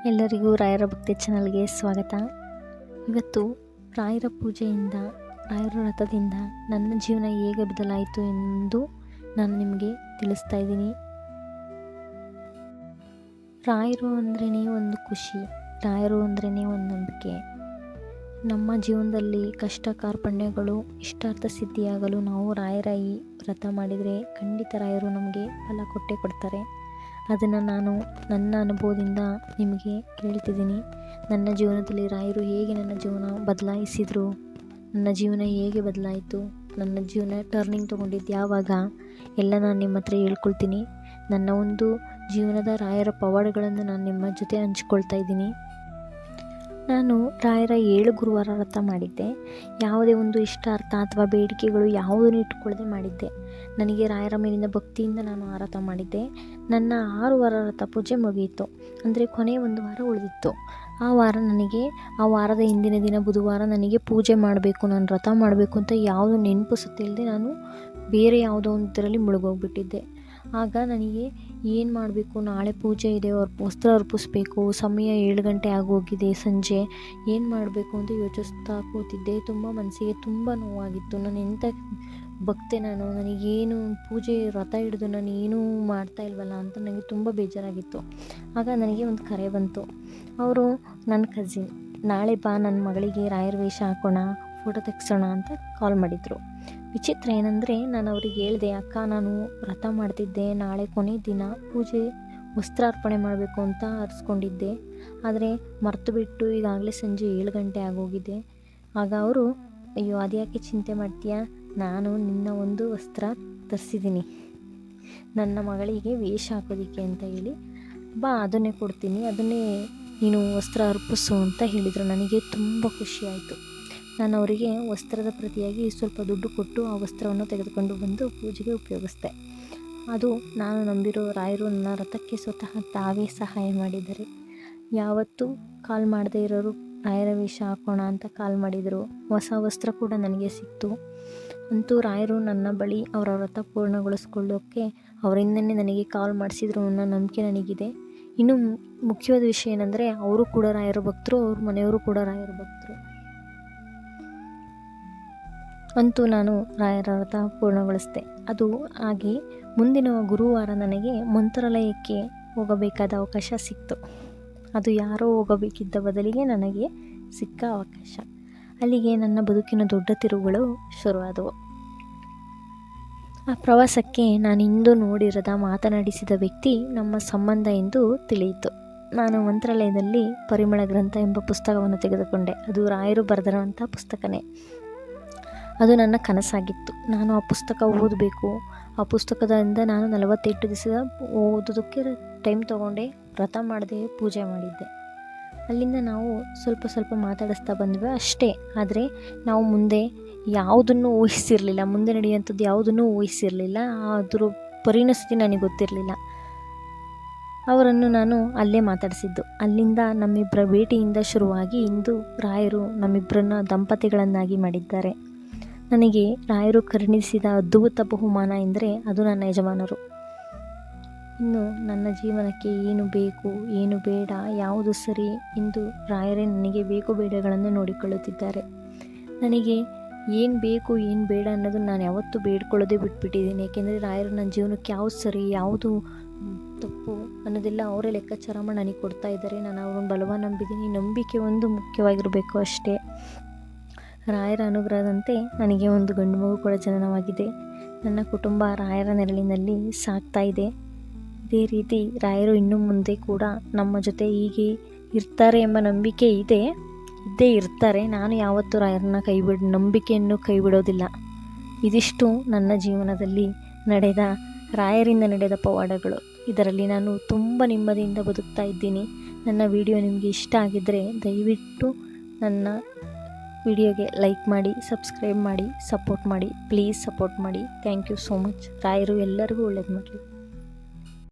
ಎಲ್ಲರಿಗೂ ರಾಯರ ಭಕ್ತಿ ಚಾನಲ್ಗೆ ಸ್ವಾಗತ. ಇವತ್ತು ರಾಯರ ಪೂಜೆಯಿಂದ, ರಾಯರ ವ್ರತದಿಂದ ನನ್ನ ಜೀವನ ಹೇಗೆ ಬದಲಾಯಿತು ಎಂದು ನಾನು ನಿಮಗೆ ತಿಳಿಸ್ತಾ ಇದ್ದೀನಿ. ರಾಯರು ಅಂದ್ರೇ ಒಂದು ಖುಷಿ, ರಾಯರು ಅಂದ್ರೇ ಒಂದು ನಂಬಿಕೆ. ನಮ್ಮ ಜೀವನದಲ್ಲಿ ಕಷ್ಟ ಕಾರ್ಪಣ್ಯಗಳು ಇಷ್ಟಾರ್ಥ ಸಿದ್ಧಿಯಾಗಲು ನಾವು ರಾಯರ ಈ ವ್ರತ ಮಾಡಿದರೆ ಖಂಡಿತ ರಾಯರು ನಮಗೆ ಫಲ ಕೊಟ್ಟೇ ಕೊಡ್ತಾರೆ. ಅದನ್ನು ನಾನು ನನ್ನ ಅನುಭವದಿಂದ ನಿಮಗೆ ಹೇಳ್ತಿದ್ದೀನಿ. ನನ್ನ ಜೀವನದಲ್ಲಿ ರಾಯರು ಹೇಗೆ ನನ್ನ ಜೀವನ ಬದಲಾಯಿಸಿದರು, ನನ್ನ ಜೀವನ ಹೇಗೆ ಬದಲಾಯಿತು, ನನ್ನ ಜೀವನ ಟರ್ನಿಂಗ್ ತೊಗೊಂಡಿದ್ದು ಯಾವಾಗ ಎಲ್ಲ ನಾನು ನಿಮ್ಮ ಹತ್ರ ಹೇಳ್ಕೊಳ್ತೀನಿ. ನನ್ನ ಒಂದು ಜೀವನದ ರಾಯರ ಪವಾಡಗಳನ್ನು ನಾನು ನಿಮ್ಮ ಜೊತೆ ಹಂಚ್ಕೊಳ್ತಾ ಇದ್ದೀನಿ. ನಾನು ರಾಯರ 7 ಗುರುವಾರ ವ್ರತ ಮಾಡಿದ್ದೆ. ಯಾವುದೇ ಒಂದು ಇಷ್ಟಾರ್ಥ ಅಥವಾ ಬೇಡಿಕೆಗಳು ಯಾವುದನ್ನು ಇಟ್ಕೊಳ್ಳದೆ ಮಾಡಿದ್ದೆ. ನನಗೆ ರಾಯರ ಮೇಲಿನ ಭಕ್ತಿಯಿಂದ ನಾನು ಆ ವ್ರತ ಮಾಡಿದ್ದೆ. ನನ್ನ 6 ವಾರ ವ್ರತ ಪೂಜೆ ಮುಗಿಯಿತು. ಅಂದರೆ ಕೊನೆಯ ಒಂದು ವಾರ ಉಳಿದಿತ್ತು. ಆ ವಾರದ ಹಿಂದಿನ ದಿನ ಬುಧವಾರ ನನಗೆ ಪೂಜೆ ಮಾಡಬೇಕು, ನಾನು ವ್ರತ ಮಾಡಬೇಕು ಅಂತ ಯಾವುದೋ ನೆನಪು ಸುತ್ತಿಲ್ಲದೆ ನಾನು ಬೇರೆ ಯಾವುದೋ ಒಂದು ಇದರಲ್ಲಿ ಮುಳುಗೋಗ್ಬಿಟ್ಟಿದ್ದೆ. ಆಗ ನನಗೆ ಏನು ಮಾಡಬೇಕು, ನಾಳೆ ಪೂಜೆ ಇದೆ, ವಸ್ತ್ರ ಅರ್ಪಿಸ್ಬೇಕು, ಸಮಯ 7 ಗಂಟೆ ಆಗೋಗಿದೆ ಸಂಜೆ, ಏನು ಮಾಡಬೇಕು ಅಂತ ಯೋಚಿಸ್ತಾ ಕೂತಿದ್ದೆ. ತುಂಬ ಮನಸ್ಸಿಗೆ ತುಂಬ ನೋವಾಗಿತ್ತು. ನಾನು ಎಂಥ ಭಕ್ತೆ, ನನಗೇನು ಪೂಜೆ ವ್ರತ ಹಿಡಿದು ನಾನು ಏನೂ ಮಾಡ್ತಾ ಇಲ್ವಲ್ಲ ಅಂತ ನನಗೆ ತುಂಬ ಬೇಜಾರಾಗಿತ್ತು. ಆಗ ನನಗೆ ಒಂದು ಕರೆ ಬಂತು. ಅವರು ನನ್ನ ಕಸಿನ್, ನಾಳೆ ಬಾ ನನ್ನ ಮಗಳಿಗೆ ರಾಯರ ವೇಷ ಹಾಕೋಣ, ಫೋಟೋ ತೆಗ್ಸೋಣ ಅಂತ ಕಾಲ್ ಮಾಡಿದರು. ವಿಚಿತ್ರ ಏನಂದರೆ, ನಾನು ಅವ್ರಿಗೆ ಹೇಳಿದೆ, ಅಕ್ಕ ನಾನು ವ್ರತ ಮಾಡ್ತಿದ್ದೆ, ನಾಳೆ ಕೊನೆ ದಿನ ಪೂಜೆ ವಸ್ತ್ರಾರ್ಪಣೆ ಮಾಡಬೇಕು ಅಂತ ಅರಿಸ್ಕೊಂಡಿದ್ದೆ, ಆದರೆ ಮರೆತು ಬಿಟ್ಟು ಈಗಾಗಲೇ ಸಂಜೆ 7 ಗಂಟೆ ಆಗೋಗಿದೆ. ಆಗ ಅವರು, ಅಯ್ಯೋ ಅದ್ಯಾಕೆ ಚಿಂತೆ ಮಾಡ್ತೀಯಾ, ನಾನು ನಿನ್ನ ಒಂದು ವಸ್ತ್ರ ತರಿಸಿದ್ದೀನಿ ನನ್ನ ಮಗಳಿಗೆ ವೇಷ ಹಾಕೋದಕ್ಕೆ ಅಂತ ಹೇಳಿ, ಬಾ ಅದನ್ನೇ ಕೊಡ್ತೀನಿ, ಅದನ್ನೇ ನೀನು ವಸ್ತ್ರ ಅರ್ಪಿಸು ಅಂತ ಹೇಳಿದರು. ನನಗೆ ತುಂಬ ಖುಷಿಯಾಯಿತು. ನಾನು ಅವರಿಗೆ ವಸ್ತ್ರದ ಪ್ರತಿಯಾಗಿ ಸ್ವಲ್ಪ ದುಡ್ಡು ಕೊಟ್ಟು ಆ ವಸ್ತ್ರವನ್ನು ತೆಗೆದುಕೊಂಡು ಬಂದು ಪೂಜೆಗೆ ಉಪಯೋಗಿಸ್ದೆ. ಅದು ನಾನು ನಂಬಿರೋ ರಾಯರು ನನ್ನ ವ್ರತಕ್ಕೆ ಸ್ವತಃ ತಾವೇ ಸಹಾಯ ಮಾಡಿದ್ದಾರೆ. ಯಾವತ್ತೂ ಕಾಲ್ ಮಾಡದೇ ಇರೋರು ರಾಯರ ವೇಷ ಹಾಕೋಣ ಅಂತ ಕಾಲ್ ಮಾಡಿದರು. ಹೊಸ ವಸ್ತ್ರ ಕೂಡ ನನಗೆ ಸಿಕ್ತು. ಅಂತೂ ರಾಯರು ನನ್ನ ಬಳಿ ಅವರ ವ್ರತ ಪೂರ್ಣಗೊಳಿಸ್ಕೊಳ್ಳೋಕ್ಕೆ ಅವರಿಂದನೇ ನನಗೆ ಕಾಲ್ ಮಾಡಿಸಿದ್ರು ಅನ್ನೋ ನಂಬಿಕೆ ನನಗಿದೆ. ಇನ್ನು ಮುಖ್ಯವಾದ ವಿಷಯ ಏನಂದರೆ, ಅವರು ಕೂಡ ರಾಯರ ಭಕ್ತರು, ಅವ್ರ ಮನೆಯವರು ಕೂಡ ರಾಯರ ಭಕ್ತರು. ಅಂತೂ ನಾನು ರಾಯರ ವ್ರತ ಪೂರ್ಣಗೊಳಿಸಿದೆ. ಅದು ಆಗಿ ಮುಂದಿನ ಗುರುವಾರ ನನಗೆ ಮಂತ್ರಾಲಯಕ್ಕೆ ಹೋಗಬೇಕಾದ ಅವಕಾಶ ಸಿಕ್ತು. ಅದು ಯಾರೋ ಹೋಗಬೇಕಿದ್ದ ಬದಲಿಗೆ ನನಗೆ ಸಿಕ್ಕ ಅವಕಾಶ. ಅಲ್ಲಿಗೆ ನನ್ನ ಬದುಕಿನ ದೊಡ್ಡ ತಿರುವುಗಳು ಶುರುವಾದವು. ಆ ಪ್ರವಾಸಕ್ಕೆ ನಾನು ಇಂದು ನೋಡಿರದ, ಮಾತನಾಡಿಸಿದ ವ್ಯಕ್ತಿ ನಮ್ಮ ಸಂಬಂಧ ಎಂದು ತಿಳಿಯಿತು. ನಾನು ಮಂತ್ರಾಲಯದಲ್ಲಿ ಪರಿಮಳ ಗ್ರಂಥ ಎಂಬ ಪುಸ್ತಕವನ್ನು ತೆಗೆದುಕೊಂಡೆ. ಅದು ರಾಯರು ಬರೆದಿರುವಂಥ ಪುಸ್ತಕನೇ. ಅದು ನನ್ನ ಕನಸಾಗಿತ್ತು. ನಾನು ಆ ಪುಸ್ತಕ ಓದಬೇಕು. ಆ ಪುಸ್ತಕದಿಂದ ನಾನು 48 ದಿವಸ ಓದೋದಕ್ಕೆ ಟೈಮ್ ತೊಗೊಂಡೆ, ವ್ರತ ಮಾಡಿದೆ, ಪೂಜೆ ಮಾಡಿದ್ದೆ. ಅಲ್ಲಿಂದ ನಾವು ಸ್ವಲ್ಪ ಮಾತಾಡಿಸ್ತಾ ಬಂದ್ವಿ ಅಷ್ಟೇ. ಆದರೆ ನಾವು ಮುಂದೆ ಯಾವುದನ್ನು ಊಹಿಸಿರಲಿಲ್ಲ, ಮುಂದೆ ನಡೆಯುವಂಥದ್ದು ಯಾವುದನ್ನು ಊಹಿಸಿರಲಿಲ್ಲ. ಅದರ ಪರಿಣತಿ ನನಗೆ ಗೊತ್ತಿರಲಿಲ್ಲ. ಅವರನ್ನು ನಾನು ಅಲ್ಲೇ ಮಾತಾಡಿಸಿದ್ದು. ಅಲ್ಲಿಂದ ನಮ್ಮಿಬ್ಬರ ಭೇಟಿಯಿಂದ ಶುರುವಾಗಿ ಇಂದು ರಾಯರು ನಮ್ಮಿಬ್ಬರನ್ನ ದಂಪತಿಗಳನ್ನಾಗಿ ಮಾಡಿದ್ದಾರೆ. ನನಗೆ ರಾಯರು ಕರುಣಿಸಿದ ಅದ್ಭುತ ಬಹುಮಾನ ಎಂದರೆ ಅದು ನನ್ನ ಯಜಮಾನರು. ಇನ್ನು ನನ್ನ ಜೀವನಕ್ಕೆ ಏನು ಬೇಕು, ಏನು ಬೇಡ, ಯಾವುದು ಸರಿ ಎಂದು ರಾಯರೇ ನನಗೆ ಬೇಕು ಬೇಡಗಳನ್ನು ನೋಡಿಕೊಳ್ಳುತ್ತಿದ್ದಾರೆ. ನನಗೆ ಏನು ಬೇಕು ಏನು ಬೇಡ ಅನ್ನೋದು ನಾನು ಯಾವತ್ತೂ ಬೇಡ್ಕೊಳ್ಳೋದೇ ಬಿಟ್ಬಿಟ್ಟಿದ್ದೀನಿ. ಏಕೆಂದರೆ ರಾಯರು ನನ್ನ ಜೀವನಕ್ಕೆ ಯಾವುದು ಸರಿ, ಯಾವುದು ತಪ್ಪು ಅನ್ನೋದೆಲ್ಲ ಅವರೇ ಲೆಕ್ಕಾಚಾರ ಮಾಡಿ ನನಗೆ ಕೊಡ್ತಾ ಇದ್ದಾರೆ. ನಾನು ಅವ್ರನ್ನ ಬಲವಾಗಿ ನಂಬಿದ್ದೀನಿ. ನಂಬಿಕೆ ಒಂದು ಮುಖ್ಯವಾಗಿರಬೇಕು ಅಷ್ಟೇ. ರಾಯರ ಅನುಗ್ರಹದಂತೆ ನನಗೆ ಒಂದು ಗಂಡು ಮಗು ಕೂಡ ಜನನವಾಗಿದೆ. ನನ್ನ ಕುಟುಂಬ ರಾಯರ ನೆರಳಿನಲ್ಲಿ ಸಾಗ್ತಾ ಇದೆ. ಇದೇ ರೀತಿ ರಾಯರು ಇನ್ನು ಮುಂದೆ ಕೂಡ ನಮ್ಮ ಜೊತೆ ಹೀಗೆ ಇರ್ತಾರೆ ಎಂಬ ನಂಬಿಕೆ ಇದ್ದೇ ಇರ್ತಾರೆ. ನಾನು ಯಾವತ್ತೂ ರಾಯರನ್ನ ನಂಬಿಕೆಯನ್ನು ಕೈ ಬಿಡೋದಿಲ್ಲ. ಇದಿಷ್ಟು ನನ್ನ ಜೀವನದಲ್ಲಿ ರಾಯರಿಂದ ನಡೆದ ಪವಾಡಗಳು. ಇದರಲ್ಲಿ ನಾನು ತುಂಬ ನೆಮ್ಮದಿಯಿಂದ ಬದುಕ್ತಾ ಇದ್ದೀನಿ. ನನ್ನ ವಿಡಿಯೋ ನಿಮಗೆ ಇಷ್ಟ ಆಗಿದ್ದರೆ ದಯವಿಟ್ಟು ನನ್ನ ವಿಡಿಯೋಗೆ ಲೈಕ್ ಮಾಡಿ, ಸಬ್ಸ್ಕ್ರೈಬ್ ಮಾಡಿ, ಸಪೋರ್ಟ್ ಮಾಡಿ. ಪ್ಲೀಸ್ ಸಪೋರ್ಟ್ ಮಾಡಿ. Thank you so much. ರಾಯರು ಎಲ್ಲರಿಗೂ ಒಳ್ಳೇದು ಮಾಡಲಿ.